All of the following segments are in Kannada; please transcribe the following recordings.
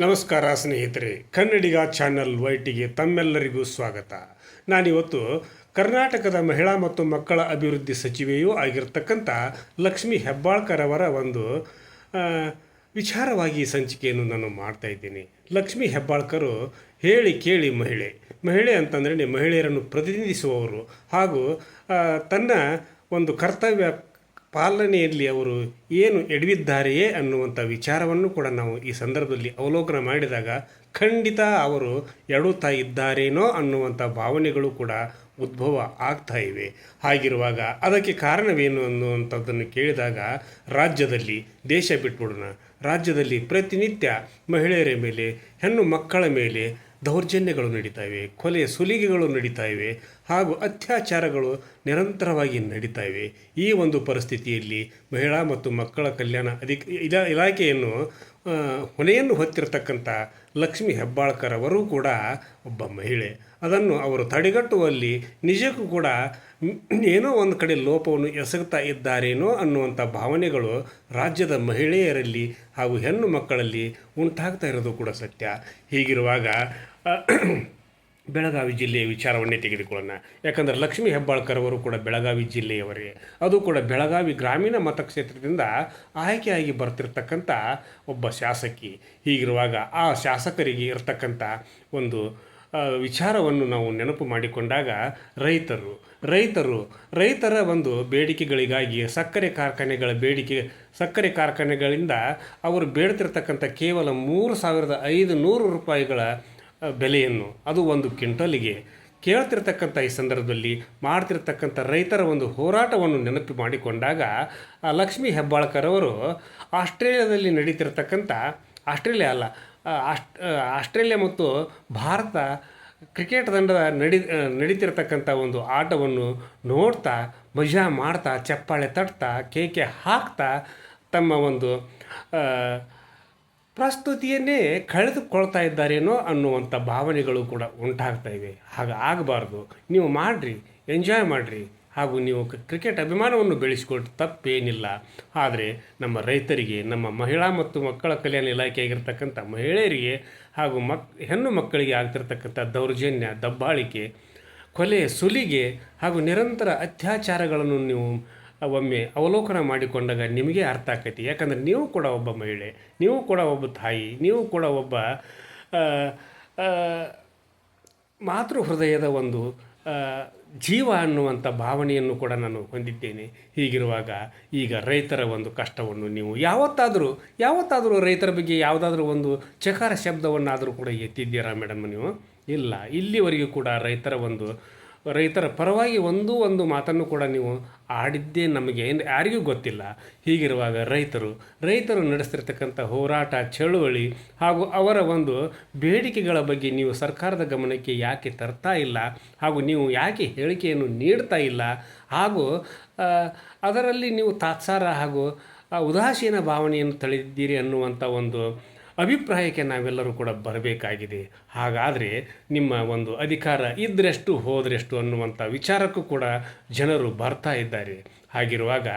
ನಮಸ್ಕಾರ ಸ್ನೇಹಿತರೆ, ಕನ್ನಡಿಗ ಚಾನಲ್ ವೈಟಿಗೆ ತಮ್ಮೆಲ್ಲರಿಗೂ ಸ್ವಾಗತ. ನಾನಿವತ್ತು ಕರ್ನಾಟಕದ ಮಹಿಳಾ ಮತ್ತು ಮಕ್ಕಳ ಅಭಿವೃದ್ಧಿ ಸಚಿವೆಯೂ ಆಗಿರ್ತಕ್ಕಂಥ ಲಕ್ಷ್ಮೀ ಹೆಬ್ಬಾಳ್ಕರ್ ಅವರ ಒಂದು ವಿಚಾರವಾಗಿ ಸಂಚಿಕೆಯನ್ನು ನಾನು ಮಾಡ್ತಾ ಇದ್ದೀನಿ. ಲಕ್ಷ್ಮೀ ಹೆಬ್ಬಾಳ್ಕರು ಹೇಳಿ ಕೇಳಿ ಮಹಿಳೆ ಅಂತಂದರೆ ಮಹಿಳೆಯರನ್ನು ಪ್ರತಿನಿಧಿಸುವವರು ಹಾಗೂ ತನ್ನ ಒಂದು ಕರ್ತವ್ಯ ಪಾಲನೆಯಲ್ಲಿ ಅವರು ಏನು ಎಡವಿದ್ದಾರೆಯೇ ಅನ್ನುವಂಥ ವಿಚಾರವನ್ನು ಕೂಡ ನಾವು ಈ ಸಂದರ್ಭದಲ್ಲಿ ಅವಲೋಕನ ಮಾಡಿದಾಗ ಖಂಡಿತ ಅವರು ಎಡುತ್ತಾ ಇದ್ದಾರೇನೋ ಅನ್ನುವಂಥ ಭಾವನೆಗಳು ಕೂಡ ಉದ್ಭವ ಆಗ್ತಾ ಇವೆ. ಹಾಗಿರುವಾಗ ಅದಕ್ಕೆ ಕಾರಣವೇನು ಅನ್ನುವಂಥದ್ದನ್ನು ಕೇಳಿದಾಗ ರಾಜ್ಯದಲ್ಲಿ ದೇಶ ಬಿಟ್ಬಿಡೋಣ, ರಾಜ್ಯದಲ್ಲಿ ಪ್ರತಿನಿತ್ಯ ಮಹಿಳೆಯರ ಮೇಲೆ, ಹೆಣ್ಣು ಮಕ್ಕಳ ಮೇಲೆ ದೌರ್ಜನ್ಯಗಳು ನಡೀತಾ ಇವೆ, ಕೊಲೆ ಸುಲಿಗೆಗಳು ನಡೀತಾ ಇವೆ ಹಾಗೂ ಅತ್ಯಾಚಾರಗಳು ನಿರಂತರವಾಗಿ ನಡೀತಾ ಇವೆ. ಈ ಒಂದು ಪರಿಸ್ಥಿತಿಯಲ್ಲಿ ಮಹಿಳಾ ಮತ್ತು ಮಕ್ಕಳ ಕಲ್ಯಾಣ ಇಲಾಖೆಯನ್ನು ಹೊಣೆಯನ್ನು ಹೊತ್ತಿರತಕ್ಕಂಥ ಲಕ್ಷ್ಮೀ ಹೆಬ್ಬಾಳ್ಕರ್ ಅವರು ಕೂಡ ಒಬ್ಬ ಮಹಿಳೆ. ಅದನ್ನು ಅವರು ತಡೆಗಟ್ಟುವಲ್ಲಿ ನಿಜಕ್ಕೂ ಕೂಡ ಏನೋ ಒಂದು ಕಡೆ ಲೋಪವನ್ನು ಎಸಗ್ತಾ ಇದ್ದಾರೇನೋ ಅನ್ನುವಂಥ ಭಾವನೆಗಳು ರಾಜ್ಯದ ಮಹಿಳೆಯರಲ್ಲಿ ಹಾಗೂ ಹೆಣ್ಣು ಮಕ್ಕಳಲ್ಲಿ ಉಂಟಾಗ್ತಾ ಇರೋದು ಕೂಡ ಸತ್ಯ. ಹೀಗಿರುವಾಗ ಬೆಳಗಾವಿ ಜಿಲ್ಲೆಯ ವಿಚಾರವನ್ನೇ ತೆಗೆದುಕೊಳ್ಳೋಣ. ಯಾಕಂದರೆ ಲಕ್ಷ್ಮೀ ಹೆಬ್ಬಾಳ್ಕರ್ ಅವರು ಕೂಡ ಬೆಳಗಾವಿ ಜಿಲ್ಲೆಯವರೇ, ಅದು ಕೂಡ ಬೆಳಗಾವಿ ಗ್ರಾಮೀಣ ಮತಕ್ಷೇತ್ರದಿಂದ ಆಯ್ಕೆಯಾಗಿ ಬರ್ತಿರ್ತಕ್ಕಂಥ ಒಬ್ಬ ಶಾಸಕಿ. ಹೀಗಿರುವಾಗ ಆ ಶಾಸಕರಿಗೆ ಇರತಕ್ಕಂಥ ಒಂದು ವಿಚಾರವನ್ನು ನಾವು ನೆನಪು ಮಾಡಿಕೊಂಡಾಗ ರೈತರ ಒಂದು ಬೇಡಿಕೆಗಳಿಗಾಗಿ ಸಕ್ಕರೆ ಕಾರ್ಖಾನೆಗಳಿಂದ ಅವರು ಬೇಡ್ತಿರ್ತಕ್ಕಂಥ ಕೇವಲ 3,500 ರೂಪಾಯಿಗಳ ಬೆಲೆಯನ್ನು, ಅದು ಒಂದು ಕ್ವಿಂಟಲಿಗೆ ಕೇಳ್ತಿರ್ತಕ್ಕಂಥ ಈ ಸಂದರ್ಭದಲ್ಲಿ ಮಾಡ್ತಿರ್ತಕ್ಕಂಥ ರೈತರ ಒಂದು ಹೋರಾಟವನ್ನು ನೆನಪು ಮಾಡಿಕೊಂಡಾಗ ಲಕ್ಷ್ಮೀ ಹೆಬ್ಬಾಳ್ಕರ್ ಅವರು ಆಸ್ಟ್ರೇಲಿಯಾದಲ್ಲಿ ನಡೀತಿರ್ತಕ್ಕಂಥ ಆಸ್ಟ್ರೇಲಿಯಾ ಮತ್ತು ಭಾರತ ಕ್ರಿಕೆಟ್ ತಂಡದ ನಡೀತಿರ್ತಕ್ಕಂಥ ಒಂದು ಆಟವನ್ನು ನೋಡ್ತಾ, ಮಜಾ ಮಾಡ್ತಾ, ಚಪ್ಪಾಳೆ ತಟ್ತಾ, ಕೇಕೆ ಹಾಕ್ತಾ ತಮ್ಮ ಒಂದು ಪ್ರಸ್ತುತಿಯನ್ನೇ ಕಳೆದುಕೊಳ್ತಾ ಇದ್ದಾರೇನೋ ಅನ್ನುವಂಥ ಭಾವನೆಗಳು ಕೂಡ ಉಂಟಾಗ್ತಾ ಇವೆ. ಹಾಗೆ ಆಗಬಾರ್ದು. ನೀವು ಮಾಡಿರಿ, ಎಂಜಾಯ್ ಮಾಡಿರಿ, ಹಾಗೂ ನೀವು ಕ್ರಿಕೆಟ್ ಅಭಿಮಾನವನ್ನು ಬೆಳೆಸಿಕೊಟ್ಟು ತಪ್ಪೇನಿಲ್ಲ. ಆದರೆ ನಮ್ಮ ರೈತರಿಗೆ, ನಮ್ಮ ಮಹಿಳಾ ಮತ್ತು ಮಕ್ಕಳ ಕಲ್ಯಾಣ ಇಲಾಖೆಯಾಗಿರ್ತಕ್ಕಂಥ ಮಹಿಳೆಯರಿಗೆ ಹಾಗೂ ಹೆಣ್ಣು ಮಕ್ಕಳಿಗೆ ಆಗ್ತಿರ್ತಕ್ಕಂಥ ದೌರ್ಜನ್ಯ, ದಬ್ಬಾಳಿಕೆ, ಕೊಲೆ ಸುಲಿಗೆ ಹಾಗೂ ನಿರಂತರ ಅತ್ಯಾಚಾರಗಳನ್ನು ನೀವು ಒಮ್ಮೆ ಅವಲೋಕನ ಮಾಡಿಕೊಂಡಾಗ ನಿಮಗೆ ಅರ್ಥ ಆಕೈತಿ. ಯಾಕಂದರೆ ನೀವು ಕೂಡ ಒಬ್ಬ ಮಹಿಳೆ, ನೀವು ಕೂಡ ಒಬ್ಬ ತಾಯಿ, ನೀವು ಕೂಡ ಒಬ್ಬ ಮಾತೃ ಹೃದಯದ ಒಂದು ಜೀವ ಅನ್ನುವಂಥ ಭಾವನೆಯನ್ನು ಕೂಡ ನಾನು ಹೊಂದಿದ್ದೇನೆ. ಹೀಗಿರುವಾಗ ಈಗ ರೈತರ ಒಂದು ಕಷ್ಟವನ್ನು ನೀವು ಯಾವತ್ತಾದರೂ ರೈತರ ಬಗ್ಗೆ ಯಾವುದಾದ್ರೂ ಒಂದು ಚಕಾರ ಶಬ್ದವನ್ನಾದರೂ ಕೂಡ ಎತ್ತಿದ್ದೀರಾ ಮೇಡಮ್ ನೀವು? ಇಲ್ಲ. ಇಲ್ಲಿವರೆಗೂ ಕೂಡ ರೈತರ ಪರವಾಗಿ ಒಂದು ಮಾತನ್ನು ಕೂಡ ನೀವು ಆಡಿದ್ದೇ ನಮಗೆ ಯಾರಿಗೂ ಗೊತ್ತಿಲ್ಲ. ಹೀಗಿರುವಾಗ ರೈತರು ನಡೆಸ್ತಿರ್ತಕ್ಕಂಥ ಹೋರಾಟ, ಚಳುವಳಿ ಹಾಗೂ ಅವರ ಒಂದು ಬೇಡಿಕೆಗಳ ಬಗ್ಗೆ ನೀವು ಸರ್ಕಾರದ ಗಮನಕ್ಕೆ ಯಾಕೆ ತರ್ತಾ ಇಲ್ಲ, ಹಾಗೂ ನೀವು ಯಾಕೆ ಹೇಳಿಕೆಯನ್ನು ನೀಡ್ತಾ ಇಲ್ಲ, ಹಾಗೂ ಅದರಲ್ಲಿ ನೀವು ತಾತ್ಸಾರ ಹಾಗೂ ಉದಾಸೀನ ಭಾವನೆಯನ್ನು ತಳೆದಿದ್ದೀರಿ ಅನ್ನುವಂಥ ಒಂದು ಅಭಿಪ್ರಾಯಕ್ಕೆ ನಾವೆಲ್ಲರೂ ಕೂಡ ಬರಬೇಕಾಗಿದೆ. ಹಾಗಾದರೆ ನಿಮ್ಮ ಒಂದು ಅಧಿಕಾರ ಇದ್ದರೆಷ್ಟು ಹೋದರೆಷ್ಟು ಅನ್ನುವಂಥ ವಿಚಾರಕ್ಕೂ ಕೂಡ ಜನರು ಬರ್ತಾ ಇದ್ದಾರೆ. ಹಾಗಿರುವಾಗ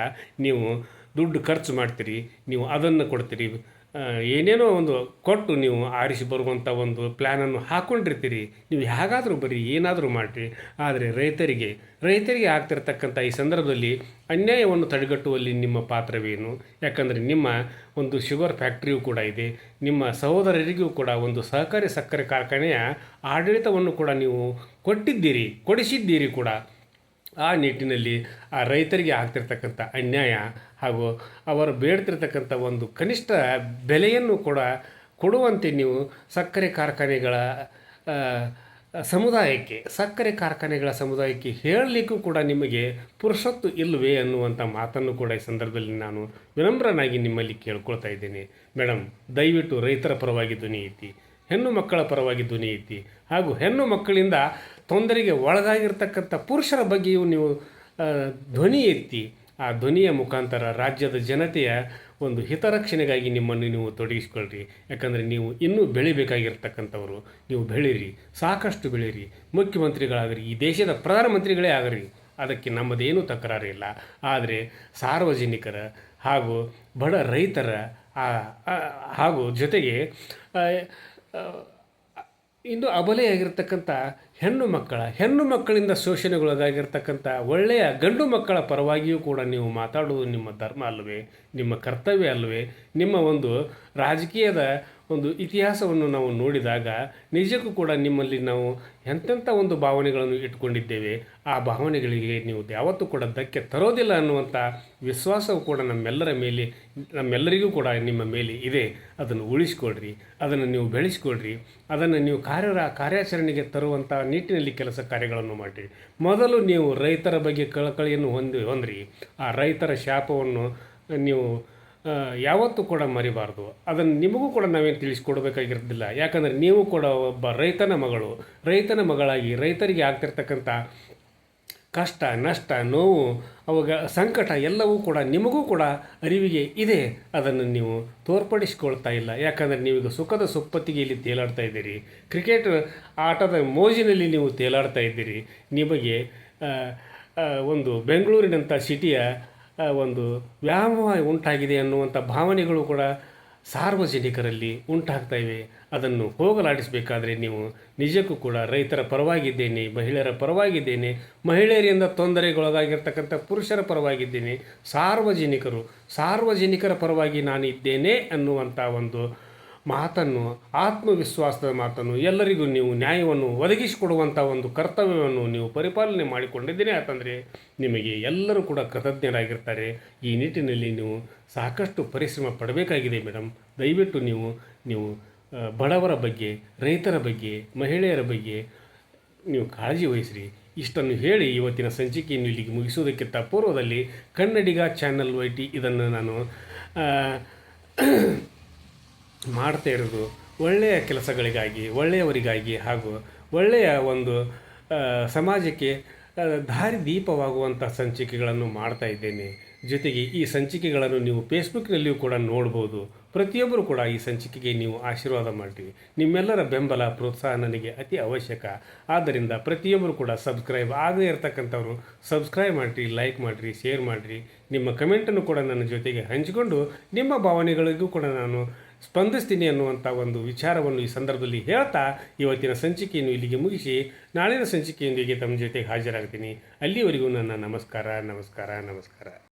ನೀವು ದುಡ್ಡು ಖರ್ಚು ಮಾಡ್ತೀರಿ, ನೀವು ಅದನ್ನು ಕೊಡ್ತೀರಿ, ಏನೇನೋ ಒಂದು ಕೊಟ್ಟು ನೀವು ಆರಿಸಿ ಬರುವಂಥ ಒಂದು ಪ್ಲ್ಯಾನನ್ನು ಹಾಕ್ಕೊಂಡಿರ್ತೀರಿ. ನೀವು ಹೇಗಾದರೂ ಬರೀ ಏನಾದರೂ ಮಾಡಿರಿ, ಆದರೆ ರೈತರಿಗೆ ಆಗ್ತಿರ್ತಕ್ಕಂಥ ಈ ಸಂದರ್ಭದಲ್ಲಿ ಅನ್ಯಾಯವನ್ನು ತಡೆಗಟ್ಟುವಲ್ಲಿ ನಿಮ್ಮ ಪಾತ್ರವೇನು? ಯಾಕಂದರೆ ನಿಮ್ಮ ಒಂದು ಶುಗರ್ ಫ್ಯಾಕ್ಟ್ರಿಯೂ ಕೂಡ ಇದೆ, ನಿಮ್ಮ ಸಹೋದರರಿಗೂ ಕೂಡ ಒಂದು ಸಹಕಾರಿ ಸಕ್ಕರೆ ಕಾರ್ಖಾನೆಯ ಆಡಳಿತವನ್ನು ಕೂಡ ನೀವು ಕೊಡಿಸಿದ್ದೀರಿ ಕೂಡ. ಆ ನಿಟ್ಟಿನಲ್ಲಿ ಆ ರೈತರಿಗೆ ಆಗ್ತಿರ್ತಕ್ಕಂಥ ಅನ್ಯಾಯ ಹಾಗೂ ಅವರು ಬೇಡ್ತಿರ್ತಕ್ಕಂಥ ಒಂದು ಕನಿಷ್ಠ ಬೆಲೆಯನ್ನು ಕೂಡ ಕೊಡುವಂತೆ ನೀವು ಸಕ್ಕರೆ ಕಾರ್ಖಾನೆಗಳ ಸಮುದಾಯಕ್ಕೆ ಹೇಳಲಿಕ್ಕೂ ಕೂಡ ನಿಮಗೆ ಪುರುಷತ್ತು ಇಲ್ಲವೇ ಅನ್ನುವಂಥ ಮಾತನ್ನು ಕೂಡ ಈ ಸಂದರ್ಭದಲ್ಲಿ ನಾನು ವಿನಮ್ರನಾಗಿ ನಿಮ್ಮಲ್ಲಿ ಕೇಳ್ಕೊಳ್ತಾ ಇದ್ದೇನೆ. ಮೇಡಮ್, ದಯವಿಟ್ಟು ರೈತರ ಪರವಾಗಿ ಧ್ವನಿ ಎತ್ತಿ, ಹೆಣ್ಣು ಮಕ್ಕಳ ಪರವಾಗಿ ಧ್ವನಿ ಎತ್ತಿ, ಹಾಗೂ ಹೆಣ್ಣು ಮಕ್ಕಳಿಂದ ತೊಂದರೆಗೆ ಒಳಗಾಗಿರ್ತಕ್ಕಂಥ ಪುರುಷರ ಬಗ್ಗೆಯೂ ನೀವು ಧ್ವನಿ ಎತ್ತಿ, ಆ ಧ್ವನಿಯ ಮುಖಾಂತರ ರಾಜ್ಯದ ಜನತೆಯ ಒಂದು ಹಿತರಕ್ಷಣೆಗಾಗಿ ನಿಮ್ಮನ್ನು ನೀವು ತೊಡಗಿಸ್ಕೊಳ್ರಿ. ಯಾಕಂದರೆ ನೀವು ಇನ್ನೂ ಬೆಳಿಬೇಕಾಗಿರ್ತಕ್ಕಂಥವರು. ನೀವು ಬೆಳೀರಿ, ಸಾಕಷ್ಟು ಬೆಳೀರಿ, ಮುಖ್ಯಮಂತ್ರಿಗಳಾಗ್ರಿ, ಈ ದೇಶದ ಪ್ರಧಾನಮಂತ್ರಿಗಳೇ ಆಗ್ರಿ, ಅದಕ್ಕೆ ನಮ್ಮದೇನೂ ತಕರಾರಿಲ್ಲ. ಆದರೆ ಸಾರ್ವಜನಿಕರ ಹಾಗೂ ಬಡ ರೈತರ ಹಾಗೂ ಜೊತೆಗೆ ಆ, ಆ, ಇನ್ನು ಅಬಲೆಯಾಗಿರ್ತಕ್ಕಂಥ ಹೆಣ್ಣು ಮಕ್ಕಳಿಂದ ಶೋಷಣೆಗೊಳಗಾಗಿರ್ತಕ್ಕಂಥ ಒಳ್ಳೆಯ ಗಂಡು ಮಕ್ಕಳ ಪರವಾಗಿಯೂ ಕೂಡ ನೀವು ಮಾತಾಡುವುದು ನಿಮ್ಮ ಧರ್ಮ ಅಲ್ಲವೇ, ನಿಮ್ಮ ಕರ್ತವ್ಯ ಅಲ್ಲವೇ? ನಿಮ್ಮ ಒಂದು ರಾಜಕೀಯದ ಒಂದು ಇತಿಹಾಸವನ್ನು ನಾವು ನೋಡಿದಾಗ ನಿಜಕ್ಕೂ ಕೂಡ ನಿಮ್ಮಲ್ಲಿ ನಾವು ಎಂತೆಂಥ ಒಂದು ಭಾವನೆಗಳನ್ನು ಇಟ್ಕೊಂಡಿದ್ದೇವೆ, ಆ ಭಾವನೆಗಳಿಗೆ ನೀವು ಯಾವತ್ತೂ ಕೂಡ ಧಕ್ಕೆ ತರೋದಿಲ್ಲ ಅನ್ನುವಂಥ ವಿಶ್ವಾಸವು ಕೂಡ ನಮ್ಮೆಲ್ಲರಿಗೂ ಕೂಡ ನಿಮ್ಮ ಮೇಲೆ ಇದೆ. ಅದನ್ನು ಉಳಿಸ್ಕೊಳ್ರಿ, ಅದನ್ನು ನೀವು ಬೆಳೆಸ್ಕೊಳ್ರಿ, ಅದನ್ನು ನೀವು ಕಾರ್ಯಾಚರಣೆಗೆ ತರುವಂಥ ನಿಟ್ಟಿನಲ್ಲಿ ಕೆಲಸ ಕಾರ್ಯಗಳನ್ನು ಮಾಡಿರಿ. ಮೊದಲು ನೀವು ರೈತರ ಬಗ್ಗೆ ಕಳಕಳಿಯನ್ನು ಹೊಂದ್ರಿ. ಆ ರೈತರ ಶಾಪವನ್ನು ನೀವು ಯಾವತ್ತೂ ಕೂಡ ಮರಿಬಾರ್ದು. ಅದನ್ನು ನಿಮಗೂ ಕೂಡ ನಾವೇನು ತಿಳಿಸ್ಕೊಡ್ಬೇಕಾಗಿರೋದಿಲ್ಲ. ಯಾಕಂದರೆ ನೀವು ಕೂಡ ಒಬ್ಬ ರೈತನ ಮಗಳಾಗಿ ರೈತರಿಗೆ ಆಗ್ತಿರ್ತಕ್ಕಂಥ ಕಷ್ಟ, ನಷ್ಟ, ನೋವು, ಅವಾಗ ಸಂಕಟ ಎಲ್ಲವೂ ಕೂಡ ನಿಮಗೂ ಕೂಡ ಅರಿವಿಗೆ ಇದೆ. ಅದನ್ನು ನೀವು ತೋರ್ಪಡಿಸ್ಕೊಳ್ತಾ ಇಲ್ಲ. ಯಾಕಂದರೆ ನೀವೀಗ ಸುಖದ ಸುಪ್ಪತ್ತಿಗೆಯಲ್ಲಿ ತೇಲಾಡ್ತಾ ಇದ್ದೀರಿ. ಕ್ರಿಕೆಟ್ ಆಟದ ಮೋಜಿನಲ್ಲಿ ನೀವು ತೇಲಾಡ್ತಾ ಇದ್ದೀರಿ. ನಿಮಗೆ ಒಂದು ಬೆಂಗಳೂರಿನಂಥ ಸಿಟಿಯ ಒಂದು ವ್ಯಾಮೋಹ ಉಂಟಾಗಿದೆ ಅನ್ನುವಂಥ ಭಾವನೆಗಳು ಕೂಡ ಸಾರ್ವಜನಿಕರಲ್ಲಿ ಉಂಟಾಗ್ತಾ ಇವೆ. ಅದನ್ನು ಹೋಗಲಾಡಿಸಬೇಕಾದ್ರೆ ನೀವು ನಿಜಕ್ಕೂ ಕೂಡ ರೈತರ ಪರವಾಗಿದ್ದೇನೆ, ಮಹಿಳೆಯರ ಪರವಾಗಿದ್ದೇನೆ, ಮಹಿಳೆಯರಿಂದ ತೊಂದರೆಗೊಳಗಾಗಿರ್ತಕ್ಕಂಥ ಪುರುಷರ ಪರವಾಗಿದ್ದೇನೆ, ಸಾರ್ವಜನಿಕರ ಪರವಾಗಿ ನಾನು ಇದ್ದೇನೆ ಅನ್ನುವಂಥ ಒಂದು ಮಾತನ್ನು, ಆತ್ಮವಿಶ್ವಾಸದ ಮಾತನ್ನು, ಎಲ್ಲರಿಗೂ ನೀವು ನ್ಯಾಯವನ್ನು ಒದಗಿಸಿಕೊಡುವಂಥ ಒಂದು ಕರ್ತವ್ಯವನ್ನು ನೀವು ಪರಿಪಾಲನೆ ಮಾಡಿಕೊಂಡಿದ್ದೇನೆ ಅಂತಂದರೆ ನಿಮಗೆ ಎಲ್ಲರೂ ಕೂಡ ಕೃತಜ್ಞರಾಗಿರ್ತಾರೆ. ಈ ನಿಟ್ಟಿನಲ್ಲಿ ನೀವು ಸಾಕಷ್ಟು ಪರಿಶ್ರಮ ಪಡಬೇಕಾಗಿದೆ ಮೇಡಮ್. ದಯವಿಟ್ಟು ನೀವು ಬಡವರ ಬಗ್ಗೆ, ರೈತರ ಬಗ್ಗೆ, ಮಹಿಳೆಯರ ಬಗ್ಗೆ ನೀವು ಕಾಳಜಿ ವಹಿಸ್ರಿ. ಇಷ್ಟನ್ನು ಹೇಳಿ ಇವತ್ತಿನ ಸಂಚಿಕೆಯನ್ನು ಇಲ್ಲಿಗೆ ಮುಗಿಸುವುದಕ್ಕಿಂತ ಪೂರ್ವದಲ್ಲಿ ಕನ್ನಡಿಗ ಚಾನಲ್ YT ಇದನ್ನು ನಾನು ಮಾಡ್ತಾ ಇರೋದು ಒಳ್ಳೆಯ ಕೆಲಸಗಳಿಗಾಗಿ, ಒಳ್ಳೆಯವರಿಗಾಗಿ ಹಾಗೂ ಒಳ್ಳೆಯ ಒಂದು ಸಮಾಜಕ್ಕೆ ದಾರಿದೀಪವಾಗುವಂಥ ಸಂಚಿಕೆಗಳನ್ನು ಮಾಡ್ತಾ ಇದ್ದೇನೆ. ಜೊತೆಗೆ ಈ ಸಂಚಿಕೆಗಳನ್ನು ನೀವು ಫೇಸ್ಬುಕ್ನಲ್ಲಿಯೂ ಕೂಡ ನೋಡ್ಬೋದು. ಪ್ರತಿಯೊಬ್ಬರು ಕೂಡ ಈ ಸಂಚಿಕೆಗೆ ನೀವು ಆಶೀರ್ವಾದ ಮಾಡಿರಿ. ನಿಮ್ಮೆಲ್ಲರ ಬೆಂಬಲ, ಪ್ರೋತ್ಸಾಹ ನನಗೆ ಅತಿ ಅವಶ್ಯಕ. ಆದ್ದರಿಂದ ಪ್ರತಿಯೊಬ್ಬರು ಕೂಡ ಸಬ್ಸ್ಕ್ರೈಬ್ ಆಗದೇ ಇರತಕ್ಕಂಥವ್ರು ಸಬ್ಸ್ಕ್ರೈಬ್ ಮಾಡಿರಿ, ಲೈಕ್ ಮಾಡಿರಿ, ಶೇರ್ ಮಾಡಿರಿ. ನಿಮ್ಮ ಕಮೆಂಟನ್ನು ಕೂಡ ನನ್ನ ಜೊತೆಗೆ ಹಂಚಿಕೊಂಡು ನಿಮ್ಮ ಭಾವನೆಗಳಿಗೂ ಕೂಡ ನಾನು ಸ್ಪಂದಿಸ್ತೀನಿ ಅನ್ನುವಂಥ ಒಂದು ವಿಚಾರವನ್ನು ಈ ಸಂದರ್ಭದಲ್ಲಿ ಹೇಳ್ತಾ ಇವತ್ತಿನ ಸಂಚಿಕೆಯನ್ನು ಇಲ್ಲಿಗೆ ಮುಗಿಸಿ ನಾಳಿನ ಸಂಚಿಕೆಯೊಂದಿಗೆ ತಮ್ಮ ಜೊತೆಗೆ ಹಾಜರಾಗ್ತೀನಿ. ಅಲ್ಲಿವರೆಗೂ ನನ್ನ ನಮಸ್ಕಾರ.